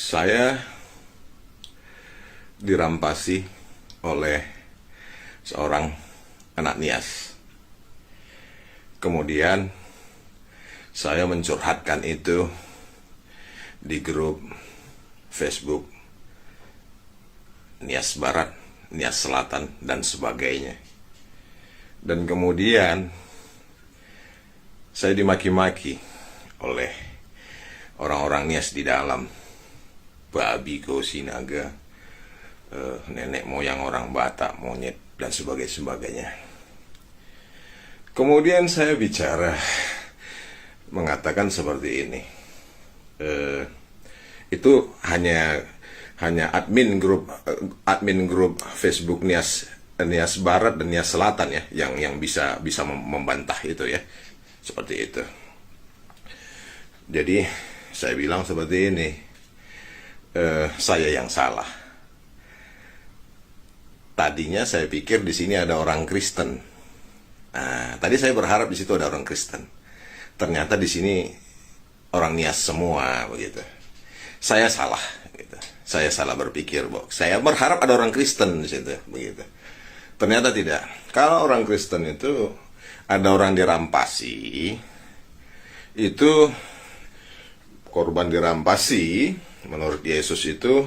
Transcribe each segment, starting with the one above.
Saya dirampasi oleh seorang anak Nias. Kemudian saya mencurhatkan itu di grup Facebook Nias Barat, Nias Selatan, dan sebagainya. Dan kemudian saya dimaki-maki oleh orang-orang Nias di dalam, babi, gosi, naga, nenek moyang orang Batak, monyet, dan sebagainya. Kemudian saya bicara, mengatakan seperti ini. Itu hanya admin grup Facebook Nias Barat dan Nias Selatan ya, yang bisa membantah itu ya, seperti itu. Jadi saya bilang seperti ini, saya yang salah. Tadinya saya pikir di sini ada orang Kristen. Nah, tadi saya berharap di situ ada orang Kristen. Ternyata di sini orang Nias semua begitu. Saya salah, gitu. Saya salah berpikir, saya berharap ada orang Kristen di situ, begitu. Ternyata tidak. Kalau orang Kristen itu ada orang dirampasi, itu korban dirampasi, menurut Yesus itu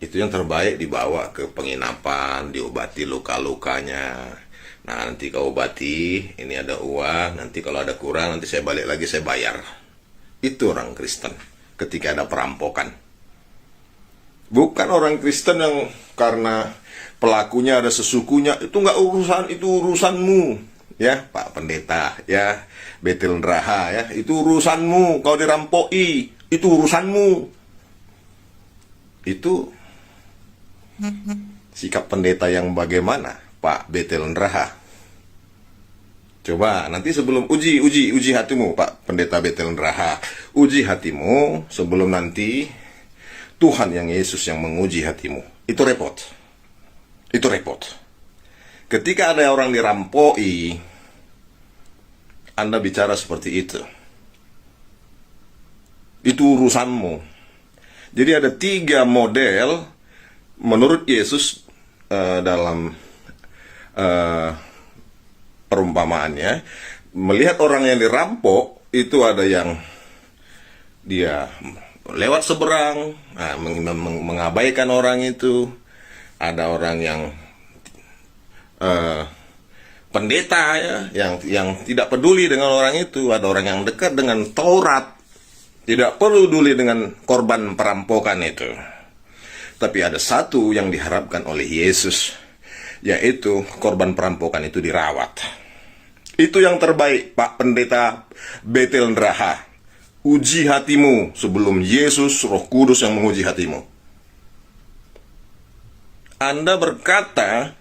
yang terbaik dibawa ke penginapan, diobati luka-lukanya. Nah, nanti kau obati, ini ada uang, nanti kalau ada kurang, nanti saya balik lagi, saya bayar. Itu orang Kristen ketika ada perampokan. Bukan orang Kristen yang karena pelakunya ada sesukunya, itu nggak urusan, itu urusanmu. Ya, Pak Pendeta, ya, Betel Neraha, ya, itu urusanmu, kau dirampoi, itu urusanmu. Itu sikap pendeta yang bagaimana, Pak Betel Neraha? Coba nanti sebelum uji hatimu, Pak Pendeta Betel Neraha. Uji hatimu sebelum nanti Tuhan yang Yesus yang menguji hatimu. Itu repot. Itu repot. Ketika ada orang dirampoi, Anda bicara seperti itu. Itu urusanmu. Jadi ada 3 model menurut Yesus dalam perumpamaannya. Melihat orang yang dirampok, itu ada yang dia lewat seberang, mengabaikan orang itu. Ada orang yang pendeta ya, yang tidak peduli dengan orang itu. Ada orang yang dekat dengan Taurat, tidak peduli dengan korban perampokan itu. Tapi ada satu yang diharapkan oleh Yesus, yaitu korban perampokan itu dirawat. Itu yang terbaik, Pak Pendeta Betel Neraha. Uji hatimu sebelum Yesus Roh Kudus yang menguji hatimu. Anda berkata,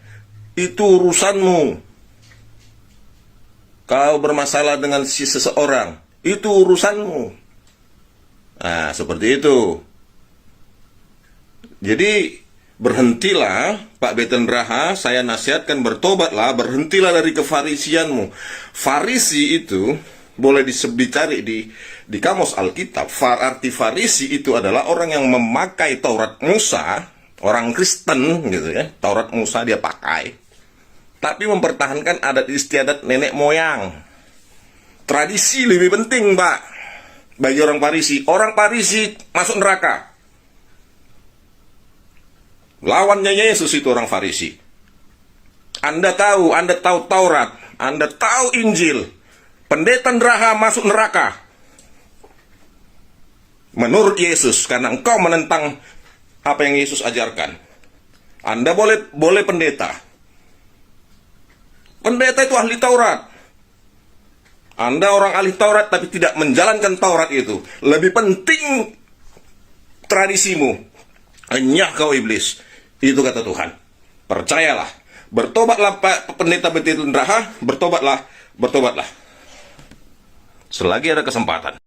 itu urusanmu. Kau bermasalah dengan seseorang, itu urusanmu. Nah, seperti itu. Jadi, berhentilah, Pak Betel Neraha, saya nasihatkan bertobatlah, berhentilah dari kefarisianmu. Farisi itu, boleh dicari di kamus Alkitab. Arti Farisi itu adalah orang yang memakai Taurat Musa, orang Kristen gitu ya, Taurat Musa dia pakai, tapi mempertahankan adat istiadat nenek moyang. Tradisi lebih penting, Pak, bagi orang Farisi. Orang Farisi masuk neraka. Lawannya Yesus itu orang Farisi. Anda tahu Taurat, Anda tahu Injil. Pendeta Neraha masuk neraka menurut Yesus karena engkau menentang apa yang Yesus ajarkan. Anda boleh pendeta. Pendeta itu ahli Taurat. Anda orang ahli Taurat tapi tidak menjalankan Taurat itu. Lebih penting tradisimu. Enyah kau iblis. Itu kata Tuhan. Percayalah. Bertobatlah Pak Pendeta Betel Neraha. Bertobatlah. Selagi ada kesempatan.